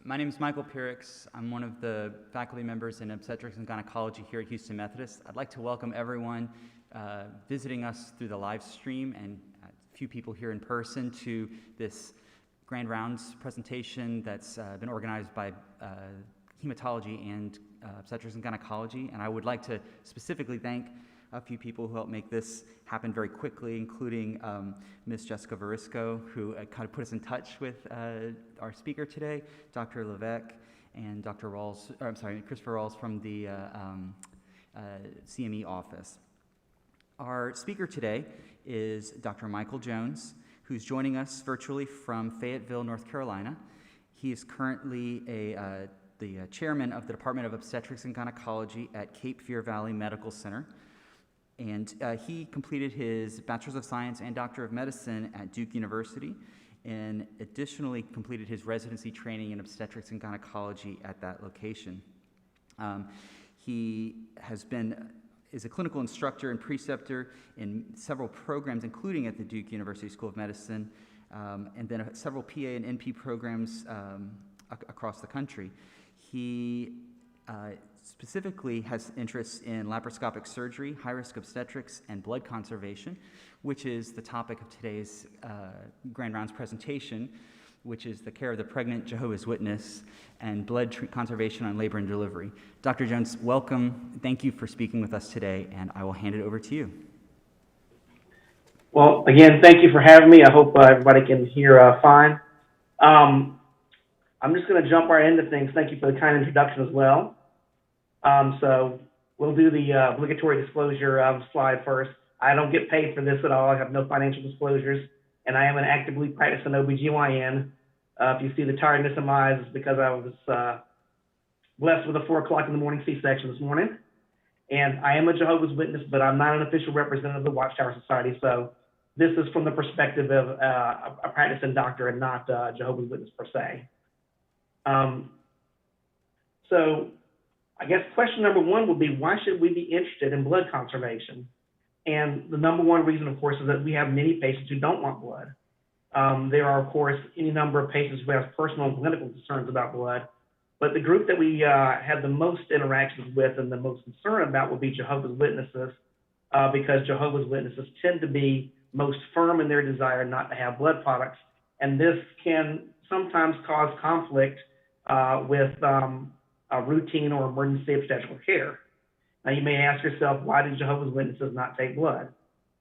My name is Michael Pirix. I'm one of the faculty members in obstetrics and gynecology here at Houston Methodist. I'd like to welcome everyone visiting us through the live stream and a few people here in person to this Grand Rounds presentation that's been organized by hematology and obstetrics and gynecology. And I would like to specifically thank a few people who helped make this happen very quickly, including Ms. Jessica Varisco, who kind of put us in touch with our speaker today, Dr. Levesque, and Dr. Rawls, Christopher Rawls from the CME office. Our speaker today is Dr. Michael Jones, who's joining us virtually from Fayetteville, North Carolina. He is currently the chairman of the Department of Obstetrics and Gynecology at Cape Fear Valley Medical Center. And he completed his Bachelor's of Science and Doctor of Medicine at Duke University, and additionally completed his residency training in obstetrics and gynecology at that location. He is a clinical instructor and preceptor in several programs, including at the Duke University School of Medicine, and then several PA and NP programs across the country. He specifically has interests in laparoscopic surgery, high-risk obstetrics, and blood conservation, which is the topic of today's Grand Rounds presentation, which is the care of the pregnant Jehovah's Witness and blood conservation on labor and delivery. Dr. Jones, welcome. Thank you for speaking with us today, and I will hand it over to you. Well, again, thank you for having me. I hope everybody can hear fine. I'm just going to jump right into things. Thank you for the kind introduction as well. So we'll do the obligatory disclosure slide first. I don't get paid for this at all. I have no financial disclosures, and I am an actively practicing OB/GYN. If you see the tiredness in my eyes, it's because I was blessed with a 4 o'clock in the morning C-section this morning. And I am a Jehovah's Witness, but I'm not an official representative of the Watchtower Society. So this is from the perspective of a practicing doctor and not Jehovah's Witness per se. So I guess question number one would be, why should we be interested in blood conservation? And the number one reason, of course, is that we have many patients who don't want blood. There are, of course, any number of patients who have personal and clinical concerns about blood. But the group that we have the most interactions with and the most concern about will be Jehovah's Witnesses, because Jehovah's Witnesses tend to be most firm in their desire not to have blood products. And this can sometimes cause conflict with routine or emergency obstetrical care. Now, you may ask yourself, why do Jehovah's Witnesses not take blood?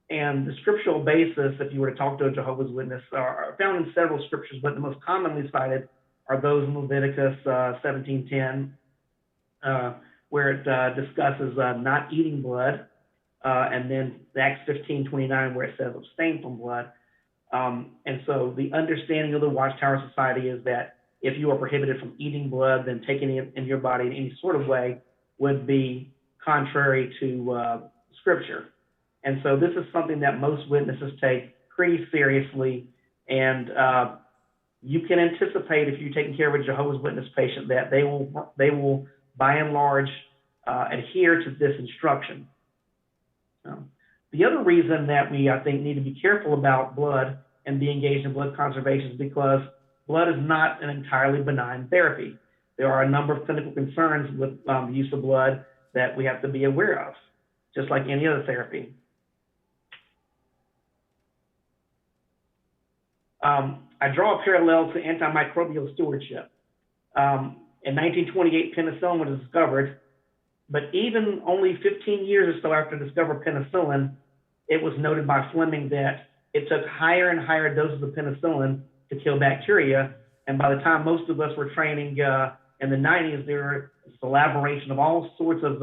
And the scriptural basis, if you were to talk to a Jehovah's Witness, are found in several scriptures, but the most commonly cited are those in Leviticus 17:10, where it discusses not eating blood, and then Acts 15:29, where it says abstain from blood. And so the understanding of the Watchtower Society is that if you are prohibited from eating blood, then taking it in your body in any sort of way would be contrary to Scripture. And so this is something that most witnesses take pretty seriously. And you can anticipate, if you're taking care of a Jehovah's Witness patient, that they will by and large, adhere to this instruction. The other reason that we, I think, need to be careful about blood and be engaged in blood conservation is because blood is not an entirely benign therapy. There are a number of clinical concerns with the use of blood that we have to be aware of, just like any other therapy. I draw a parallel to antimicrobial stewardship. In 1928, penicillin was discovered, but even only 15 years or so after discovering penicillin, it was noted by Fleming that it took higher and higher doses of penicillin to kill bacteria. And by the time most of us were training in the 90s, there was elaboration of all sorts of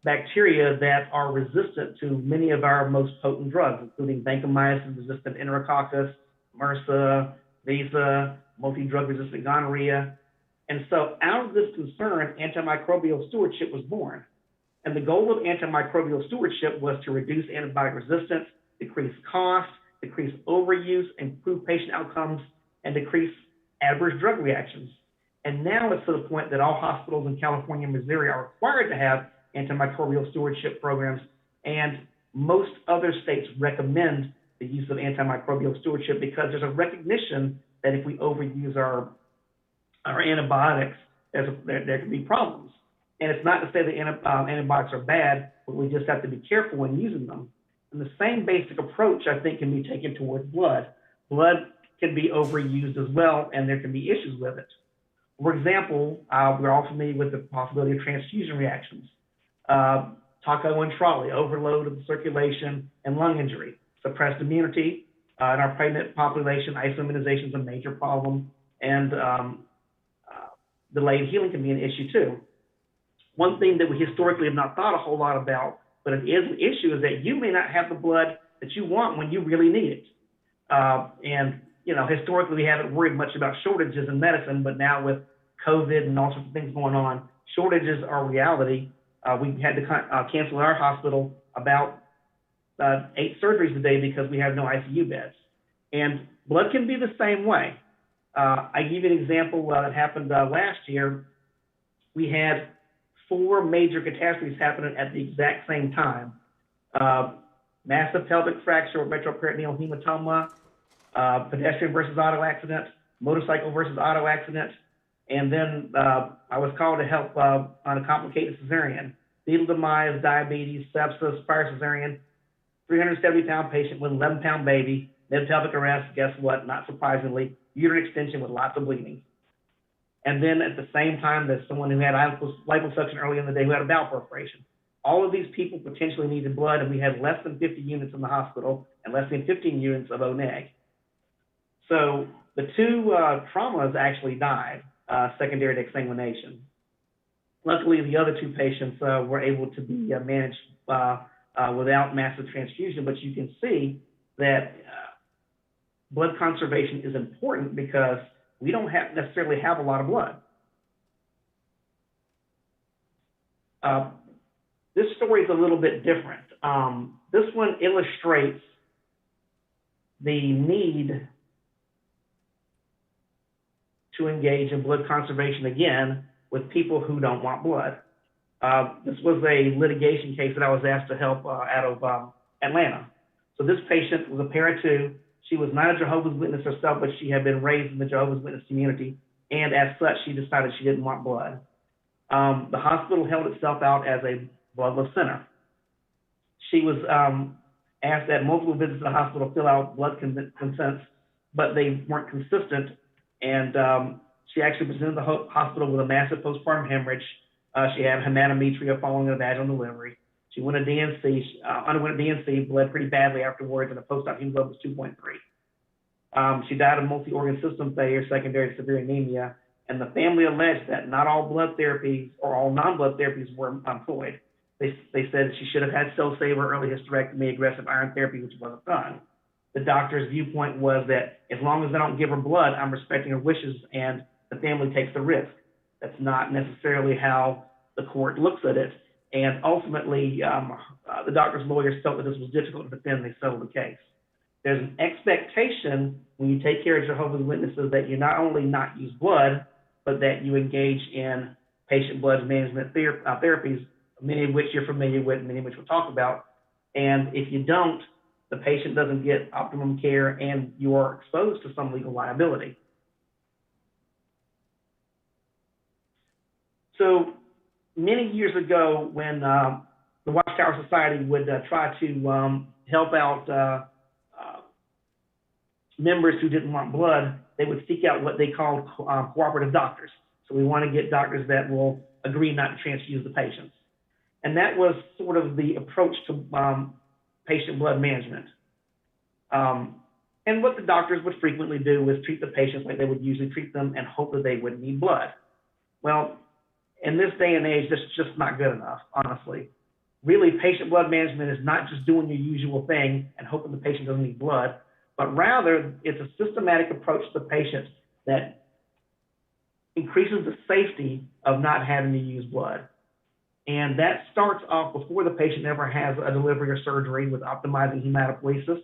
bacteria that are resistant to many of our most potent drugs, including vancomycin-resistant enterococcus, MRSA, Visa, multi-drug-resistant gonorrhea. And so out of this concern, antimicrobial stewardship was born. And the goal of antimicrobial stewardship was to reduce antibiotic resistance, decrease cost, decrease overuse, improve patient outcomes, and decrease adverse drug reactions. And now it's to the point that all hospitals in California and Missouri are required to have antimicrobial stewardship programs, and most other states recommend the use of antimicrobial stewardship because there's a recognition that if we overuse our antibiotics, there can be problems. And it's not to say that antibiotics are bad, but we just have to be careful when using them. And the same basic approach, I think, can be taken towards blood. Blood can be overused as well, and there can be issues with it. For example, we're all familiar with the possibility of transfusion reactions. Taco and trolley, overload of the circulation, and lung injury. Suppressed immunity. In our pregnant population, isoimmunization is a major problem, and delayed healing can be an issue too. One thing that we historically have not thought a whole lot about, but it is an issue, is that you may not have the blood that you want when you really need it. And historically we haven't worried much about shortages in medicine, but now with COVID and all sorts of things going on, shortages are reality. We had to cancel in our hospital about 8 surgeries a day because we have no ICU beds. And blood can be the same way. I give you an example that happened last year. We had 4 major catastrophes happening at the exact same time. Massive pelvic fracture with retroperitoneal hematoma, pedestrian versus auto accident, motorcycle versus auto accident, and then I was called to help on a complicated cesarean. Fetal demise, diabetes, sepsis, prior cesarean, 370-pound patient with an 11-pound baby, mid-pelvic arrest, guess what, not surprisingly, uterine extension with lots of bleeding. And then at the same time, there's someone who had liposuction early in the day who had a bowel perforation. All of these people potentially needed blood, and we had less than 50 units in the hospital and less than 15 units of O-neg. So the 2 traumas actually died, secondary to exsanguination. Luckily, the other 2 patients were able to be managed without massive transfusion, but you can see that blood conservation is important because we don't necessarily have a lot of blood. This story is a little bit different. This one illustrates the need to engage in blood conservation again with people who don't want blood. This was a litigation case that I was asked to help out of Atlanta. So this patient was a parent too. She was not a Jehovah's Witness herself, but she had been raised in the Jehovah's Witness community, and as such, she decided she didn't want blood. The hospital held itself out as a bloodless center. She was asked at multiple visits to the hospital to fill out blood consents, but they weren't consistent, and she actually presented the hospital with a massive postpartum hemorrhage. She had hematometria following a vaginal delivery. She underwent a DNC, bled pretty badly afterwards, and the post-op hemoglobin was 2.3. She died of multi-organ system failure secondary to severe anemia, and the family alleged that not all blood therapies or all non-blood therapies were employed. They said she should have had cell saver, early hysterectomy, aggressive iron therapy, which wasn't done. The doctor's viewpoint was that as long as I don't give her blood, I'm respecting her wishes, and the family takes the risk. That's not necessarily how the court looks at it. And ultimately, the doctor's lawyers felt that this was difficult to defend, and they settled the case. There's an expectation when you take care of Jehovah's Witnesses that you not only not use blood, but that you engage in patient blood management therapies, many of which you're familiar with, many of which we'll talk about. And if you don't, the patient doesn't get optimum care, and you are exposed to some legal liability. So many years ago, when the Watchtower Society would try to help out members who didn't want blood, they would seek out what they called cooperative doctors. So we want to get doctors that will agree not to transfuse the patients. And that was sort of the approach to patient blood management. And what the doctors would frequently do was treat the patients like they would usually treat them and hope that they wouldn't need blood. Well, in this day and age, that's just not good enough, honestly. Really, patient blood management is not just doing your usual thing and hoping the patient doesn't need blood, but rather it's a systematic approach to the patient that increases the safety of not having to use blood. And that starts off before the patient ever has a delivery or surgery with optimizing hematopoiesis.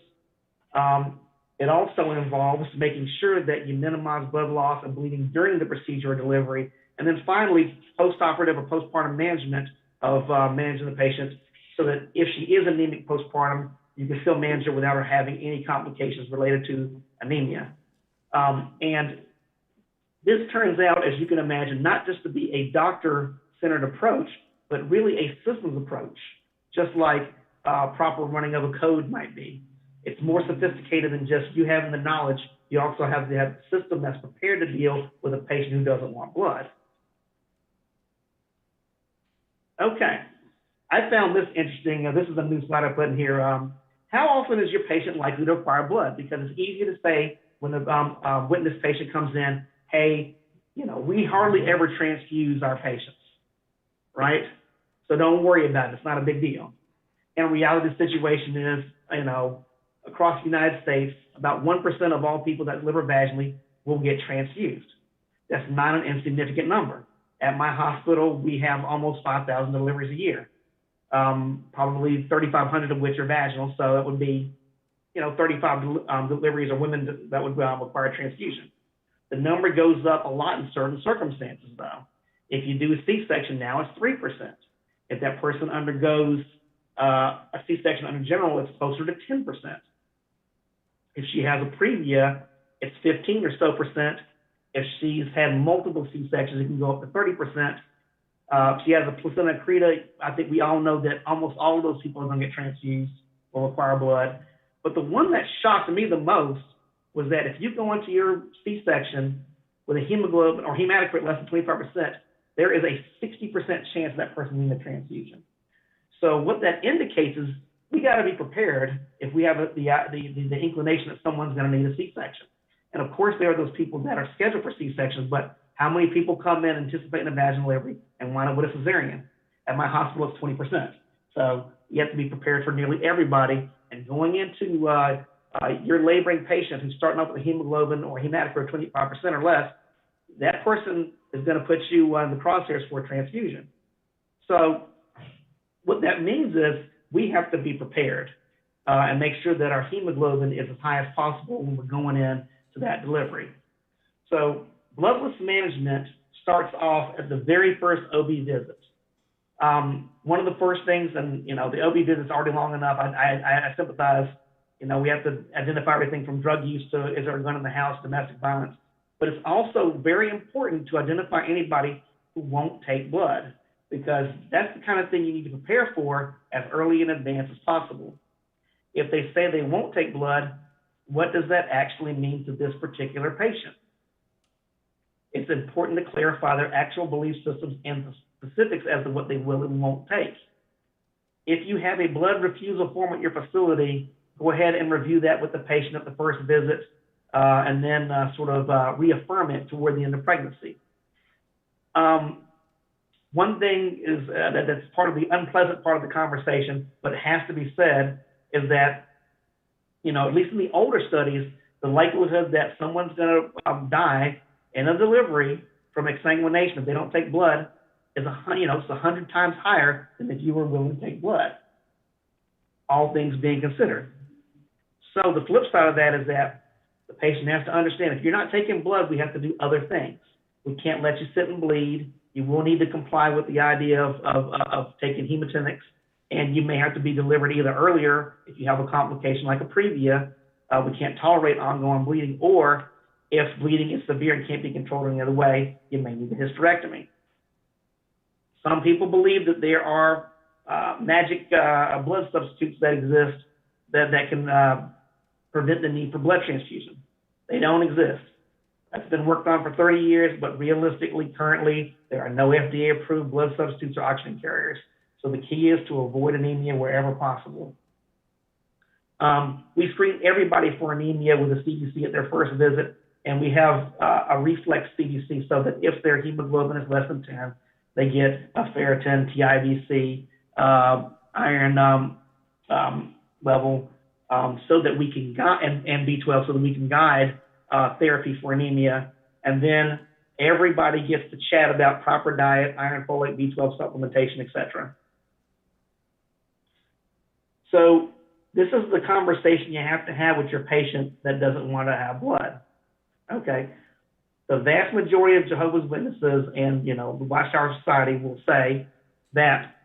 It also involves making sure that you minimize blood loss and bleeding during the procedure or delivery. And then finally, post-operative or postpartum management of managing the patient so that if she is anemic postpartum, you can still manage her without her having any complications related to anemia. And this turns out, as you can imagine, not just to be a doctor-centered approach, but really a systems approach, just like proper running of a code might be. It's more sophisticated than just you having the knowledge. You also have to have a system that's prepared to deal with a patient who doesn't want blood. Okay, I found this interesting. This is a new slide I put in here. How often is your patient likely to require blood? Because it's easy to say when the witness patient comes in, hey, we hardly ever transfuse our patients, right? So don't worry about it. It's not a big deal. And reality of the situation is, across the United States, about 1% of all people that deliver vaginally will get transfused. That's not an insignificant number. At my hospital, we have almost 5,000 deliveries a year, probably 3,500 of which are vaginal. So that would be, 35 deliveries of women that would require transfusion. The number goes up a lot in certain circumstances, though. If you do a C-section now, it's 3%. If that person undergoes a C-section under general, it's closer to 10%. If she has a previa, it's 15 or so percent. If she's had multiple C-sections, it can go up to 30%. If she has a placenta accreta, I think we all know that almost all of those people are going to get transfused or require blood. But the one that shocked me the most was that if you go into your C-section with a hemoglobin or hematocrit less than 25%, there is a 60% chance that person needs a transfusion. So what that indicates is we got to be prepared if we have the inclination that someone's going to need a C-section. And of course, there are those people that are scheduled for C-sections, but how many people come in anticipating a vaginal delivery and wind up with a cesarean? At my hospital, it's 20%. So you have to be prepared for nearly everybody. And going into your laboring patient who's starting off with a hemoglobin or hematocrit of 25% or less, that person is going to put you in the crosshairs for a transfusion. So what that means is we have to be prepared and make sure that our hemoglobin is as high as possible when we're going in to that delivery. So bloodless management starts off at the very first OB visit. One of the first things, and the OB visit's already long enough, I sympathize. We have to identify everything from drug use to is there a gun in the house, domestic violence. But it's also very important to identify anybody who won't take blood, because that's the kind of thing you need to prepare for as early in advance as possible. If they say they won't take blood, what does that actually mean to this particular patient? It's important to clarify their actual belief systems and the specifics as to what they will and won't take. If you have a blood refusal form at your facility, go ahead and review that with the patient at the first visit, and then reaffirm it toward the end of pregnancy. One thing is that's part of the unpleasant part of the conversation, but it has to be said, is that, at least in the older studies, the likelihood that someone's going to die in a delivery from exsanguination if they don't take blood is 100 times higher than if you were willing to take blood, all things being considered. So the flip side of that is that the patient has to understand if you're not taking blood, we have to do other things. We can't let you sit and bleed. You will need to comply with the idea of taking hematinics, and you may have to be delivered either earlier if you have a complication like a previa. We can't tolerate ongoing bleeding, or if bleeding is severe and can't be controlled any other way, you may need a hysterectomy. Some people believe that there are magic blood substitutes that exist that can prevent the need for blood transfusion. They don't exist. That's been worked on for 30 years, but realistically, currently, there are no FDA-approved blood substitutes or oxygen carriers. So the key is to avoid anemia wherever possible. We screen everybody for anemia with a CBC at their first visit, and we have a reflex CBC so that if their hemoglobin is less than 10, they get a ferritin, TIVC, iron level, so that we can guide, and B12, so that we can guide therapy for anemia. And then everybody gets to chat about proper diet, iron, folate, B12 supplementation, etc. So this is the conversation you have to have with your patient that doesn't want to have blood. Okay. The vast majority of Jehovah's Witnesses and, the Watchtower Society will say that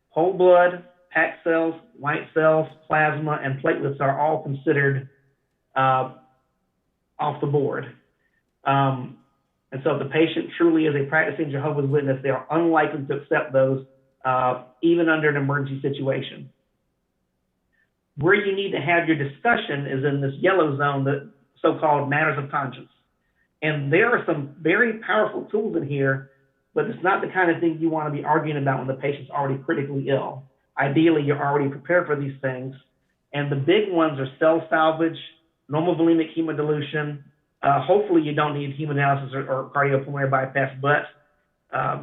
whole blood, packed cells, white cells, plasma, and platelets are all considered off the board. And so if the patient truly is a practicing Jehovah's Witness, they are unlikely to accept those, even under an emergency situation. Where you need to have your discussion is in this yellow zone, the so-called matters of conscience. And there are some very powerful tools in here, but it's not the kind of thing you want to be arguing about when the patient's already critically ill. Ideally, you're already prepared for these things. And the big ones are cell salvage, normal volemic hemodilution. Hopefully you don't need hemodialysis or cardiopulmonary bypass, but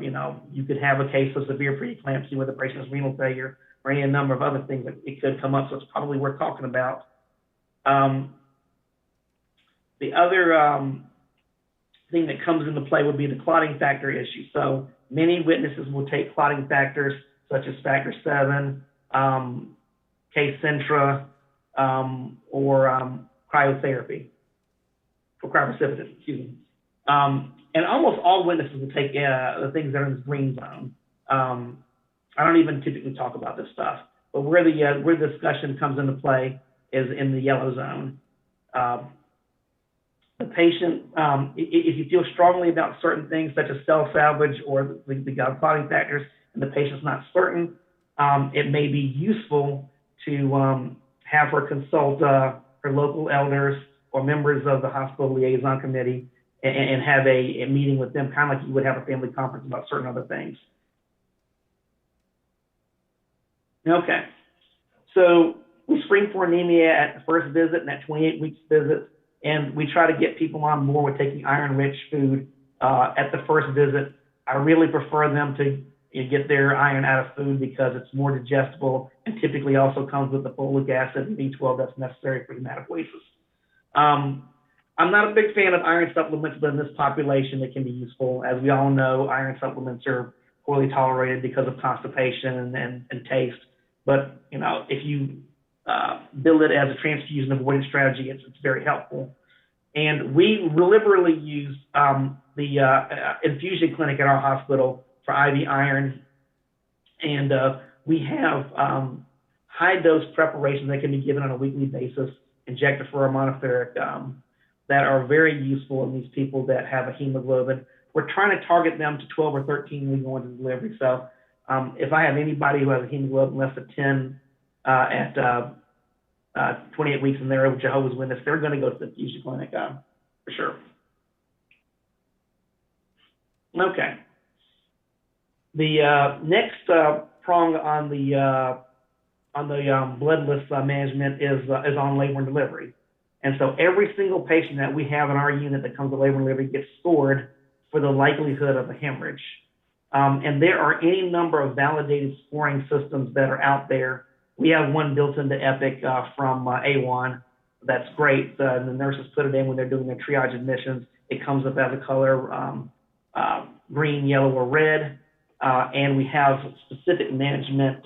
you could have a case of severe preeclampsia with a patient's renal failure or any number of other things that it could come up, so it's probably worth talking about. The other thing that comes into play would be the clotting factor issue. So many witnesses will take clotting factors such as factor 7, Kcentra, or cryotherapy, or cryoprecipitate, excuse me. And almost all witnesses will take the things that are in this green zone. I don't even typically talk about this stuff, but where the discussion comes into play is in the yellow zone. The patient, if you feel strongly about certain things such as cell salvage or the clotting factors, and the patient's not certain, it may be useful to have her consult her local elders or members of the hospital liaison committee and have a meeting with them, kind of like you would have a family conference about certain other things. Okay, so we screen for anemia at the first visit and at 28 weeks visit, and we try to get people on board with taking iron-rich food at the first visit. I really prefer them to get their iron out of food because it's more digestible and typically also comes with the folic acid and B12 that's necessary for hematopoiesis. I'm not a big fan of iron supplements, but in this population, it can be useful. As we all know, iron supplements are poorly tolerated because of constipation and taste. But, if you build it as a transfusion avoidance strategy, it's very helpful. And we liberally use the infusion clinic at our hospital for IV iron. And we have high-dose preparations that can be given on a weekly basis, injected for a monotheric, that are very useful in these people that have a hemoglobin. We're trying to target them to 12 or 13 when we go into delivery. So if I have anybody who has a hemoglobin less than 10 at 28 weeks and they're a Jehovah's Witness, they're going to go to the infusion clinic for sure. Okay. The next prong on the bloodless management is on labor and delivery. And so every single patient that we have in our unit that comes to labor and delivery gets scored for the likelihood of a hemorrhage. And there are any number of validated scoring systems that are out there. We have one built into Epic from A1. That's great. The nurses put it in when they're doing their triage admissions. It comes up as a color green, yellow, or red. And we have specific management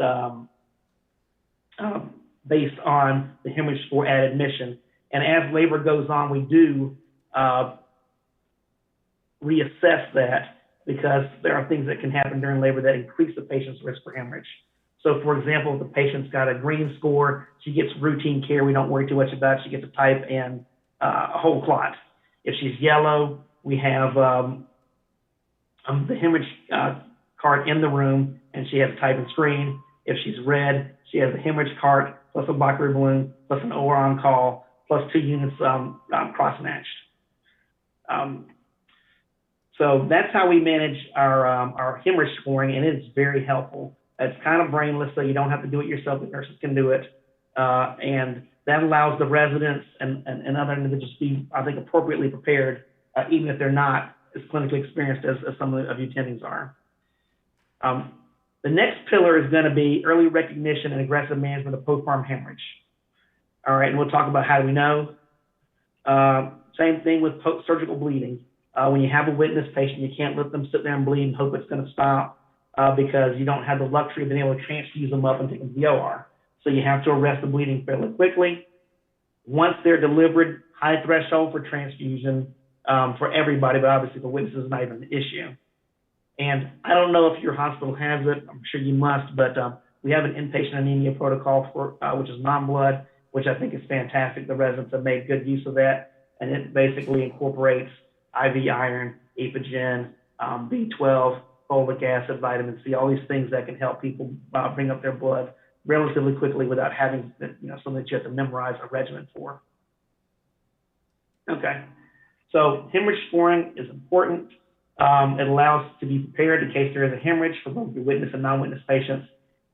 based on the hemorrhage score at admission. And as labor goes on, we do reassess that because there are things that can happen during labor that increase the patient's risk for hemorrhage. So, for example, if the patient's got a green score, she gets routine care. We don't worry too much about it. She gets a type and a whole clot. If she's yellow, we have the hemorrhage cart in the room, and she has a type and screen. If she's red, she has a hemorrhage cart plus a Blackberry balloon plus an OR on call plus 2 units cross-matched. So that's how we manage our hemorrhage scoring, and it's very helpful. It's kind of brainless, so you don't have to do it yourself. The nurses can do it. And that allows the residents and other individuals to be, I think, appropriately prepared, even if they're not as clinically experienced as some of you attendings are. The next pillar is going to be early recognition and aggressive management of postpartum hemorrhage. All right, and we'll talk about how do we know. Same thing with post-surgical bleeding. When you have a witness patient, you can't let them sit there and bleed and hope it's going to stop because you don't have the luxury of being able to transfuse them up and take them to the OR. So you have to arrest the bleeding fairly quickly. Once they're delivered, high threshold for transfusion for everybody, but obviously the witness is not even an issue. And I don't know if your hospital has it. I'm sure you must, but we have an inpatient anemia protocol for which is non-blood, which I think is fantastic. The residents have made good use of that. and it basically incorporates IV iron, epigen, B12, folic acid, vitamin C, all these things that can help people bring up their blood relatively quickly without having something that you have to memorize a regimen for. Okay, so hemorrhage scoring is important. It allows us to be prepared in case there is a hemorrhage for both the witness and non-witness patients.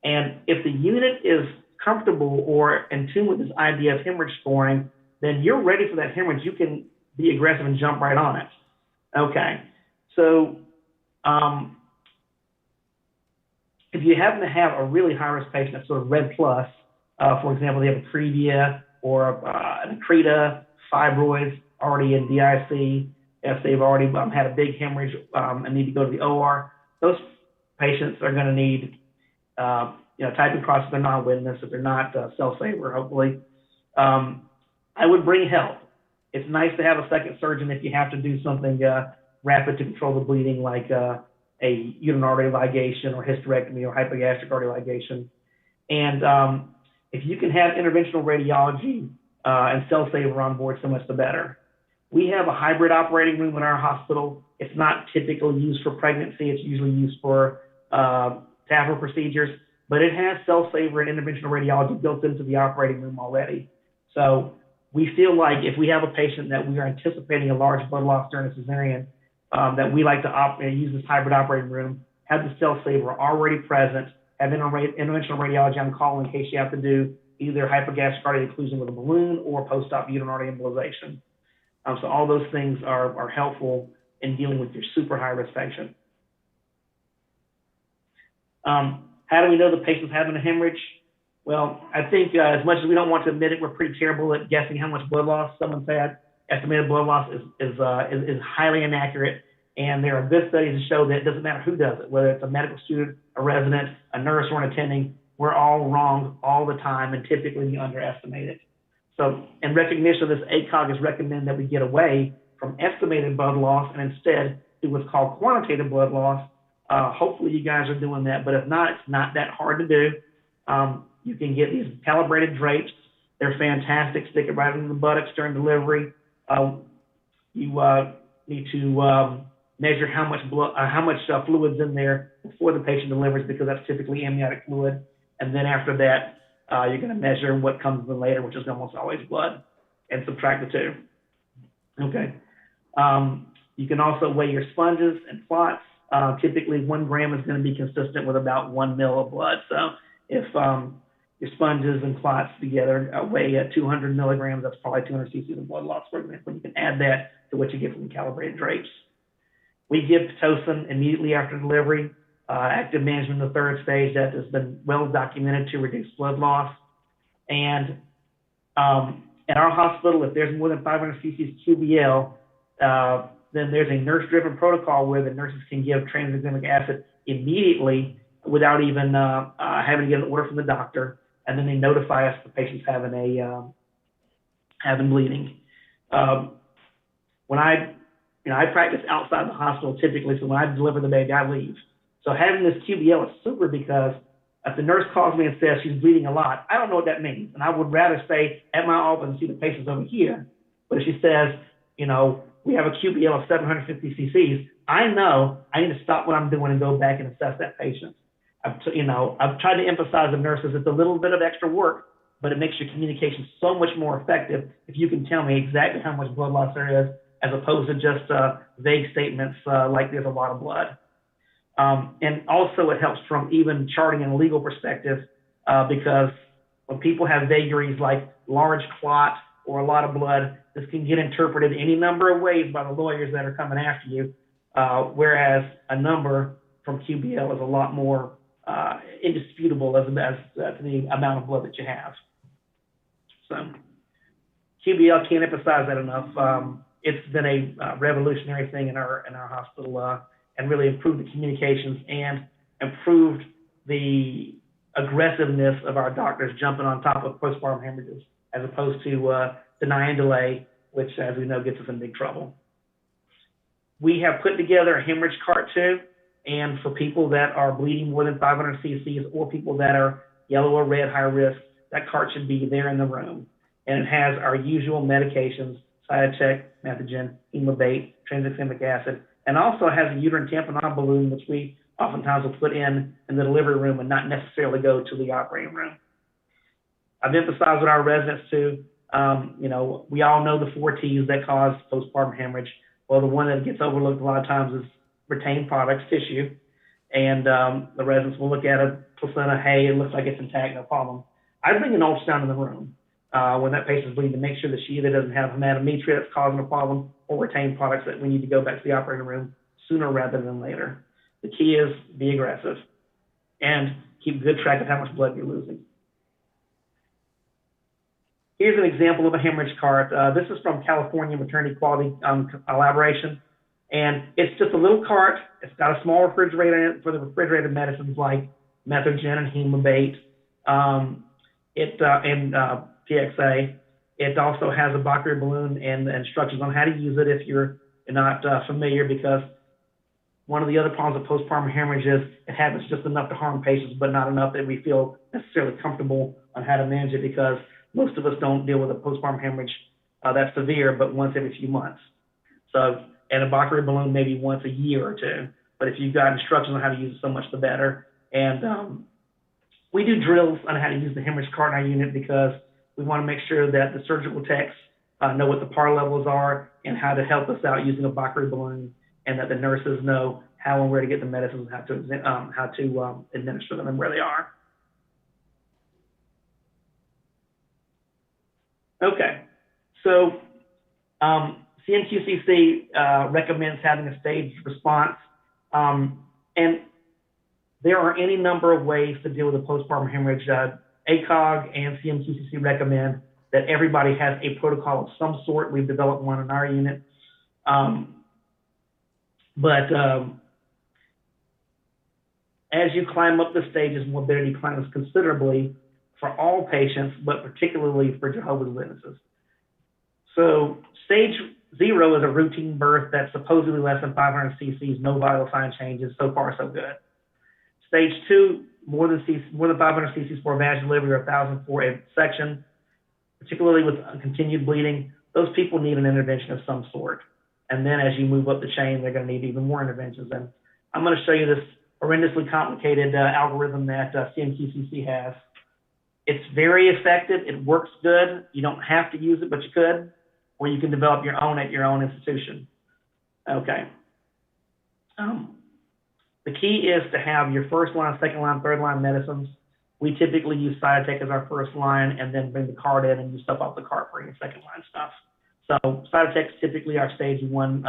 And if the unit is comfortable or in tune with this idea of hemorrhage scoring, then you're ready for that hemorrhage. You can be aggressive and jump right on it. Okay, so if you happen to have a really high-risk patient that's sort of red plus, for example, they have a previa or an accreta, fibroids already in DIC, if they've already had a big hemorrhage and need to go to the OR, those patients are going to need, typing cross if they're not witness, if they're not cell-saver, hopefully. I would bring help. It's nice to have a second surgeon if you have to do something rapid to control the bleeding, like a uterine artery ligation or hysterectomy or hypogastric artery ligation. And if you can have interventional radiology and cell-saver on board, so much the better. We have a hybrid operating room in our hospital. It's not typically used for pregnancy. It's usually used for TAVR procedures, but it has cell-saver and interventional radiology built into the operating room already. So we feel like if we have a patient that we are anticipating a large blood loss during a cesarean, that we like to use this hybrid operating room, have the cell-saver already present, have interventional radiology on call in case you have to do either hypogastric artery occlusion with a balloon or post-op uterine artery embolization. So all those things are helpful in dealing with your super high-risk patient. How do we know the patient's having a hemorrhage? Well, I think as much as we don't want to admit it, we're pretty terrible at guessing how much blood loss someone's had. Estimated blood loss is highly inaccurate, and there are good studies to show that it doesn't matter who does it, whether it's a medical student, a resident, a nurse, or an attending, we're all wrong all the time, and typically we underestimate it. So in recognition of this, ACOG has recommended that we get away from estimated blood loss and instead do what's called quantitative blood loss. Hopefully you guys are doing that, but if not, it's not that hard to do. You can get these calibrated drapes. They're fantastic. Stick it right into the buttocks during delivery. You need to measure how much fluid's in there before the patient delivers, because that's typically amniotic fluid. And then after that, you're going to measure what comes in later, which is almost always blood, and subtract the two. Okay. You can also weigh your sponges and clots. Typically 1 gram is going to be consistent with about 1 mil of blood. So if your sponges and clots together weigh at 200 milligrams, that's probably 200 cc's of blood loss, for example. You can add that to what you get from the calibrated drapes. We give Pitocin immediately after delivery. Active management in the 3rd stage, that has been well documented to reduce blood loss. And at our hospital, if there's more than 500 cc's QBL, then there's a nurse-driven protocol where the nurses can give tranexamic acid immediately without even having to get an order from the doctor, and then they notify us if the patient's having bleeding. When I practice outside the hospital typically, so when I deliver the baby, I leave. So having this QBL is super, because if the nurse calls me and says she's bleeding a lot, I don't know what that means. And I would rather stay at my office and see the patients over here. But if she says, we have a QBL of 750 cc's, I know I need to stop what I'm doing and go back and assess that patient. I've tried to emphasize to nurses it's a little bit of extra work, but it makes your communication so much more effective if you can tell me exactly how much blood loss there is, as opposed to just vague statements like there's a lot of blood. And also it helps from even charting in a legal perspective, because when people have vagaries like large clot or a lot of blood, this can get interpreted any number of ways by the lawyers that are coming after you, whereas a number from QBL is a lot more indisputable as to the amount of blood that you have. So QBL, can't emphasize that enough. It's been a revolutionary thing in our hospital, and really improved the communications and improved the aggressiveness of our doctors jumping on top of postpartum hemorrhages, as opposed to deny and delay, which, as we know, gets us in big trouble. We have put together a hemorrhage cart too, and for people that are bleeding more than 500 cc's or people that are yellow or red high risk, that cart should be there in the room. And it has our usual medications Cytotec, Methogen, Hemobate, tranexamic acid, and also has a uterine tamponade balloon, which we oftentimes will put in the delivery room and not necessarily go to the operating room. I've emphasized with our residents too, we all know the 4 T's that cause postpartum hemorrhage. Well, the one that gets overlooked a lot of times is retained products, tissue. And the residents will look at a placenta, hey, it looks like it's intact, no problem. I bring an ultrasound in the room when that patient's bleeding to make sure that she either doesn't have hematometria that's causing a problem or retained products that we need to go back to the operating room sooner rather than later. The key is be aggressive and keep good track of how much blood you're losing. Here's an example of a hemorrhage cart. This is from California Maternity Quality Collaboration. And it's just a little cart. It's got a small refrigerator in it for the refrigerated medicines like Methogen and Hemobate and PXA. It also has a Baccarat balloon and instructions on how to use it if you're not familiar, because one of the other problems with postpartum hemorrhage is it happens just enough to harm patients, but not enough that we feel necessarily comfortable on how to manage it, because most of us don't deal with a postpartum hemorrhage that's severe, but once every few months. So, and a Baccarat balloon maybe once a year or two. But if you've got instructions on how to use it, so much the better. And we do drills on how to use the hemorrhage cart in our unit, because we want to make sure that the surgical techs know what the PAR levels are and how to help us out using a Baccarat balloon, and that the nurses know how and where to get the medicines, how to administer them and where they are. Okay, so CMQCC recommends having a staged response, and there are any number of ways to deal with a postpartum hemorrhage. ACOG and CMQCC recommend that everybody has a protocol of some sort. We've developed one in our unit. As you climb up the stages, morbidity climbs considerably for all patients, but particularly for Jehovah's Witnesses. So stage 0 is a routine birth that's supposedly less than 500 cc's, no vital sign changes. So far, so good. Stage 2, more than 500 cc's for a vaginal delivery or 1,000 for a section, particularly with continued bleeding. Those people need an intervention of some sort. And then as you move up the chain, they're going to need even more interventions. And I'm going to show you this horrendously complicated algorithm that CMQCC has. It's very effective. It works good. You don't have to use it, but you could, or you can develop your own at your own institution. Okay. The key is to have your first line, second line, third line medicines. We typically use Cytotec as our first line, and then bring the cart in and use stuff off the cart for your second line stuff. So Cytotec is typically our stage 1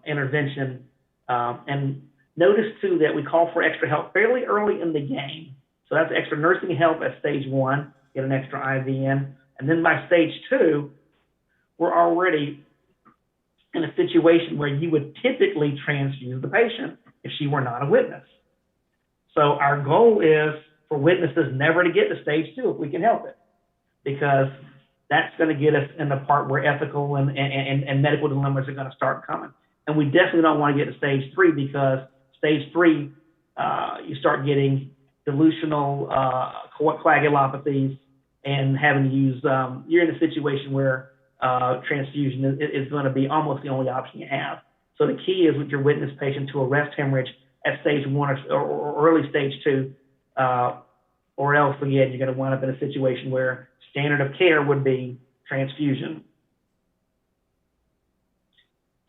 intervention. And notice too that we call for extra help fairly early in the game. So that's extra nursing help at stage 1, get an extra IV in. And then by stage 2, we're already in a situation where you would typically transfuse the patient if she were not a witness. So our goal is for witnesses never to get to stage 2 if we can help it, because that's going to get us in the part where ethical and medical dilemmas are going to start coming. And we definitely don't want to get to stage 3, because stage 3, you start getting dilutional coagulopathies and having to use, you're in a situation where transfusion is going to be almost the only option you have. So the key is with your witness patient to arrest hemorrhage at stage 1 or early stage 2, or else again, you're going to wind up in a situation where standard of care would be transfusion.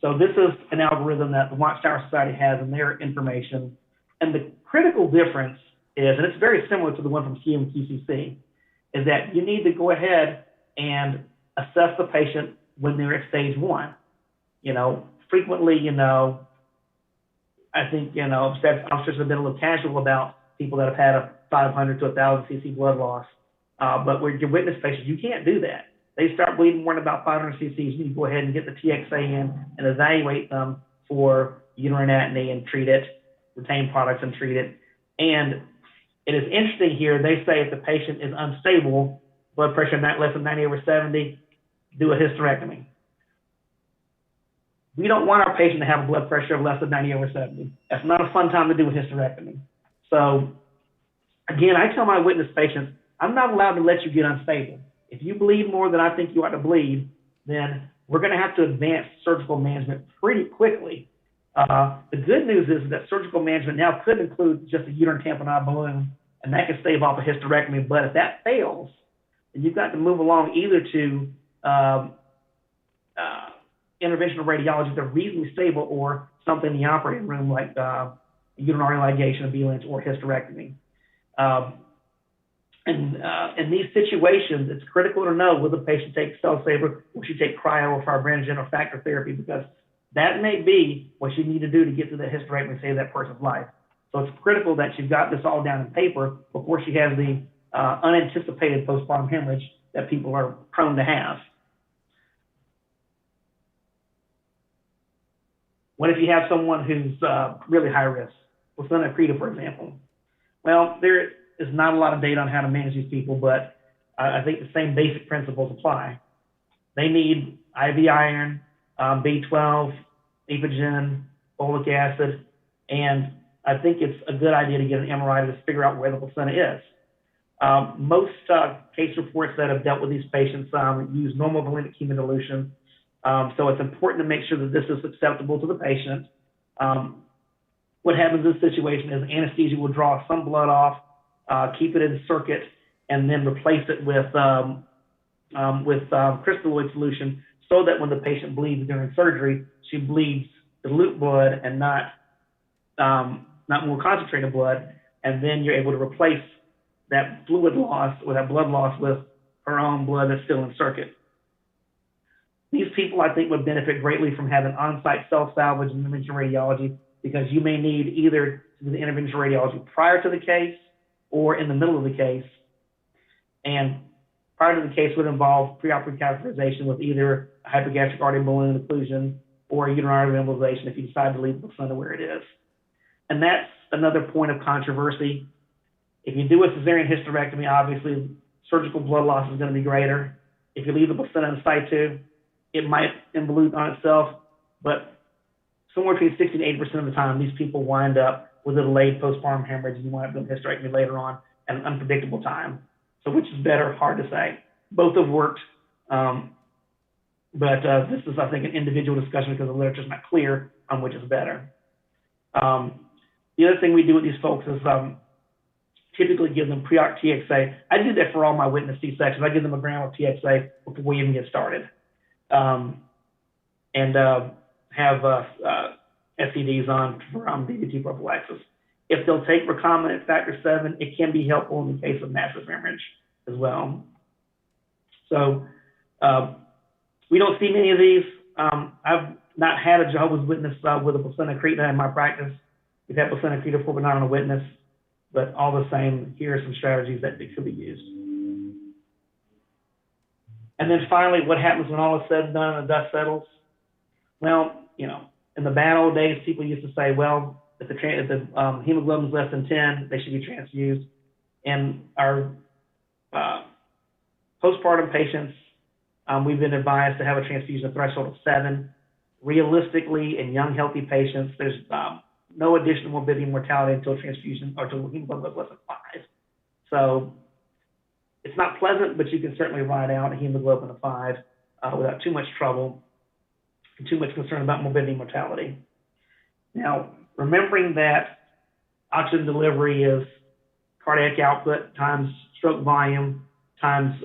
So this is an algorithm that the Watchtower Society has in their information. And the critical difference is, and it's very similar to the one from CMQCC, is that you need to go ahead and assess the patient when they're at stage 1. Frequently, I think, officers have been a little casual about people that have had a 500 to 1,000 cc blood loss. But with your witness patients, you can't do that. They start bleeding more than about 500 cc's. You need to go ahead and get the TXA in and evaluate them for uterine atony and treat it, retain products and treat it. And it is interesting here, they say if the patient is unstable, blood pressure not less than 90/70, do a hysterectomy. We don't want our patient to have a blood pressure of less than 90/70. That's not a fun time to do a hysterectomy. So again, I tell my witness patients, I'm not allowed to let you get unstable. If you bleed more than I think you ought to bleed, then we're going to have to advance surgical management pretty quickly. The good news is that surgical management now could include just a uterine tamponade balloon, and that could stave off a hysterectomy. But if that fails, then you've got to move along either to interventional radiology that's reasonably stable, or something in the operating room like uterine ligation of valence or hysterectomy. In these situations, it's critical to know whether the patient takes cell saver or should take cryo or fibrinogen or factor therapy, because that may be what you need to do to get to the hysterectomy and save that person's life. So it's critical that you've got this all down in paper before she has the unanticipated postpartum hemorrhage that people are prone to have. What if you have someone who's really high risk, placenta accreta, for example? Well, there is not a lot of data on how to manage these people, but I think the same basic principles apply. They need IV iron, B12, epogen, folic acid, and I think it's a good idea to get an MRI to figure out where the placenta is. Most case reports that have dealt with these patients use normal valenic hemodilution, so it's important to make sure that this is acceptable to the patient. What happens in this situation is anesthesia will draw some blood off, keep it in circuit, and then replace it with crystalloid solution, so that when the patient bleeds during surgery, she bleeds dilute blood and not more concentrated blood, and then you're able to replace that fluid loss or that blood loss with her own blood that's still in circuit. These people, I think, would benefit greatly from having on-site self-salvage and interventional radiology, because you may need either to do the interventional radiology prior to the case or in the middle of the case. And prior to the case would involve preoperative catheterization with either a hypogastric artery balloon occlusion or a uterine artery embolization if you decide to leave the placenta where it is. And that's another point of controversy. If you do a cesarean hysterectomy, obviously surgical blood loss is going to be greater. If you leave the placenta in situ, it might involute on itself, but somewhere between 60 to 80% of the time, these people wind up with a delayed postpartum hemorrhage, and you wind up doing hysterectomy later on at an unpredictable time. So which is better? Hard to say. Both have worked, but this is, I think, an individual discussion because the literature is not clear on which is better. The other thing we do with these folks is typically give them pre-op TXA. I do that for all my witness C-sections. I give them a gram of TXA before we even get started. And have SCDs on for DVT prophylaxis. If they'll take recombinant factor VII, it can be helpful in the case of massive hemorrhage as well. So we don't see many of these. I've not had a Jehovah's Witness with a placenta accreta in my practice. We've had placenta accreta before, but not on a witness. But all the same, here are some strategies that could be used. And then finally, what happens when all is said and done and the dust settles? Well, you know, in the bad old days, people used to say, well, if the hemoglobin is less than 10, they should be transfused. And our postpartum patients, we've been advised to have a transfusion threshold of 7. Realistically, in young, healthy patients, there's no additional morbidity and mortality until transfusion or until hemoglobin is less than 5. So it's not pleasant, but you can certainly ride out a hemoglobin of 5 without too much trouble and too much concern about morbidity and mortality. Now, remembering that oxygen delivery is cardiac output times stroke volume times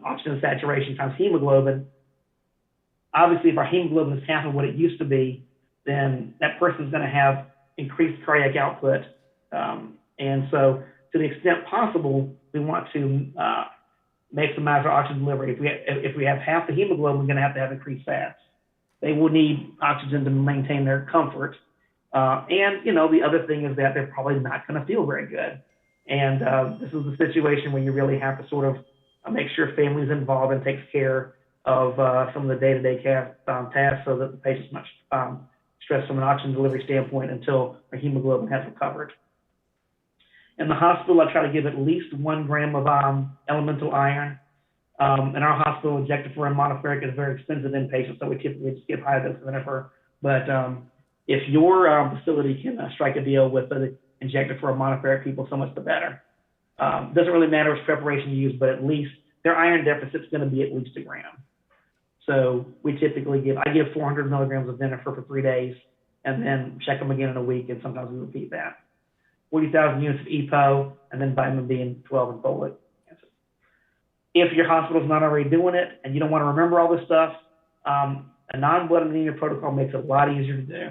oxygen saturation times hemoglobin. Obviously, if our hemoglobin is half of what it used to be, then that person's going to have increased cardiac output. And so, to the extent possible, we want to maximize our oxygen delivery. If we have half the hemoglobin, we're going to have increased fats. They will need oxygen to maintain their comfort. And, you know, the other thing is that they're probably not going to feel very good. And this is a situation where you really have to sort of make sure family's involved and takes care of some of the day-to-day tasks so that the patient's not stressed from an oxygen delivery standpoint until their hemoglobin has recovered. In the hospital, I try to give at least 1 gram of elemental iron. In our hospital, injector-for monoferric is very expensive inpatient, so we typically just give high dose of Innifer. But if your facility can strike a deal with the injector-for monoferric people, so much the better. Doesn't really matter which preparation you use, but at least their iron deficit is going to be at least 1 gram. So we typically I give 400 milligrams of Venifer for 3 days, and then check them again in a week, and sometimes we repeat that. 40,000 units of EPO, and then vitamin B and 12 and folate. If your hospital's not already doing it and you don't want to remember all this stuff, a non-blood anemia protocol makes it a lot easier to do.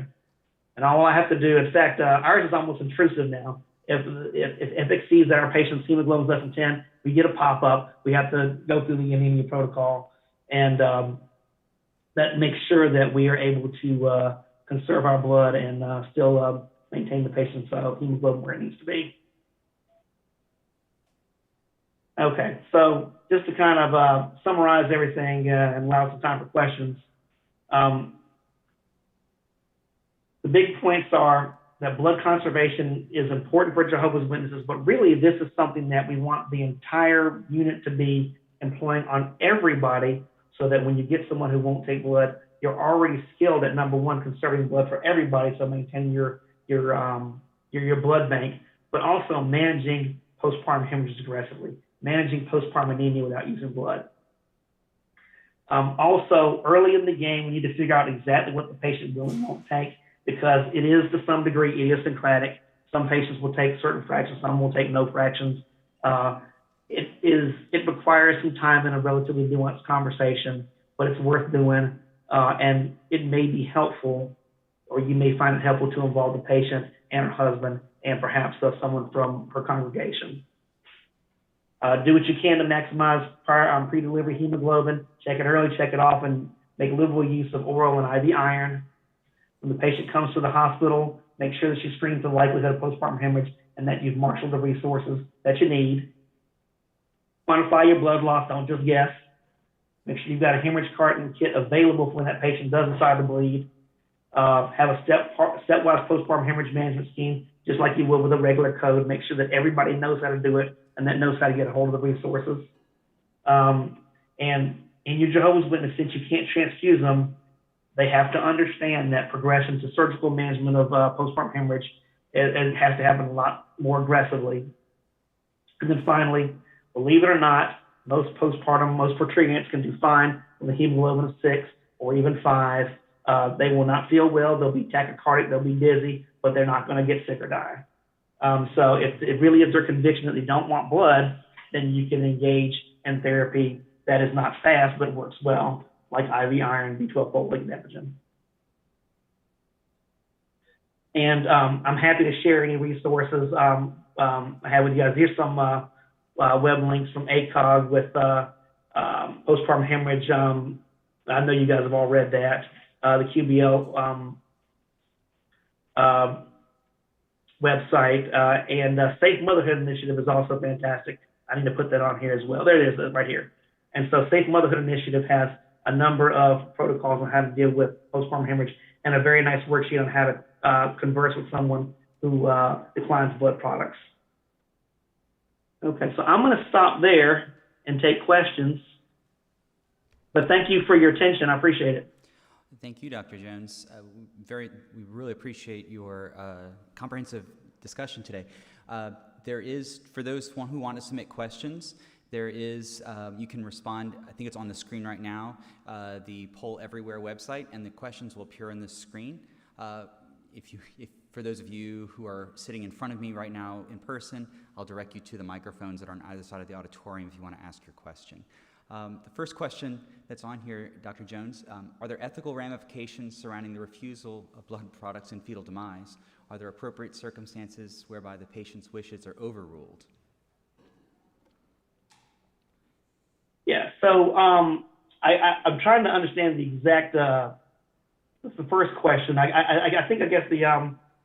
And all I have to do, in fact, ours is almost intrusive now. If it sees that our patient's hemoglobin is less than 10, we get a pop-up. We have to go through the anemia protocol, and that makes sure that we are able to conserve our blood and still maintain the patient's hemoglobin where it needs to be. Okay, so just to kind of summarize everything and allow some time for questions, the big points are that blood conservation is important for Jehovah's Witnesses, but really this is something that we want the entire unit to be employing on everybody, so that when you get someone who won't take blood, you're already skilled at, number one, conserving blood for everybody, so maintaining your blood bank, but also managing postpartum hemorrhages aggressively, managing postpartum anemia without using blood. Also, early in the game, we need to figure out exactly what the patient will and won't take, because it is to some degree idiosyncratic. Some patients will take certain fractions, some will take no fractions. It requires some time and a relatively nuanced conversation, but it's worth doing, and it may be helpful, or you may find it helpful to involve the patient and her husband and perhaps someone from her congregation. Do what you can to maximize pre-delivery hemoglobin. Check it early, check it often. Make liberal use of oral and IV iron. When the patient comes to the hospital, make sure that she's screened for the likelihood of postpartum hemorrhage and that you've marshaled the resources that you need. Quantify your blood loss, don't just guess. Make sure you've got a hemorrhage cart and kit available for when that patient does decide to bleed. Have a stepwise postpartum hemorrhage management scheme, just like you would with a regular code. Make sure that everybody knows how to do it and that knows how to get a hold of the resources. And in your Jehovah's Witness, since you can't transfuse them, they have to understand that progression to surgical management of postpartum hemorrhage, it has to happen a lot more aggressively. And then finally, believe it or not, most protreatants can do fine with a hemoglobin of 6 or even 5. They will not feel well. They'll be tachycardic. They'll be dizzy, but they're not going to get sick or die. So if it really is their conviction that they don't want blood, then you can engage in therapy that is not fast but works well, like IV iron, B12 folate, and epigen. And I'm happy to share any resources I have with you guys. Here's some web links from ACOG with postpartum hemorrhage. I know you guys have all read that. The QBL website and Safe Motherhood Initiative is also fantastic. I need to put that on here as well. There it is, right here. And so Safe Motherhood Initiative has a number of protocols on how to deal with postpartum hemorrhage and a very nice worksheet on how to converse with someone who declines blood products. Okay, so I'm going to stop there and take questions. But thank you for your attention. I appreciate it. Thank you, Dr. Jones. We really appreciate your comprehensive discussion today. There is, for those who want to submit questions, there is, you can respond, I think it's on the screen right now, the Poll Everywhere website, and the questions will appear on the screen. For those of you who are sitting in front of me right now in person, I'll direct you to the microphones that are on either side of the auditorium if you want to ask your question. The first question that's on here, Dr. Jones, are there ethical ramifications surrounding the refusal of blood products in fetal demise? Are there appropriate circumstances whereby the patient's wishes are overruled? Yeah, so I'm trying to understand the exact, that's the first question. I guess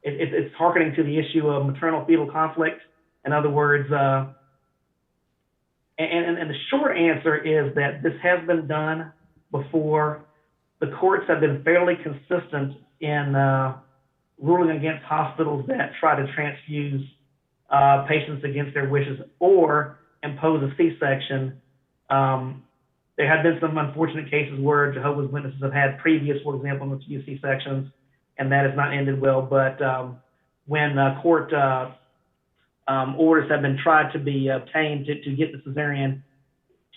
it's hearkening to the issue of maternal-fetal conflict. In other words, and the short answer is that this has been done before. The courts have been fairly consistent in ruling against hospitals that try to transfuse patients against their wishes or impose a C-section. There have been some unfortunate cases where Jehovah's Witnesses have had previous, for example, C-sections, and that has not ended well. But when court orders have been tried to be obtained to get the cesarean,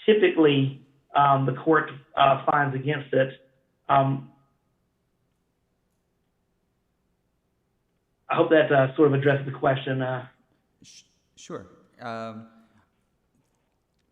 typically the court finds against it. I hope that sort of addresses the question. Sure.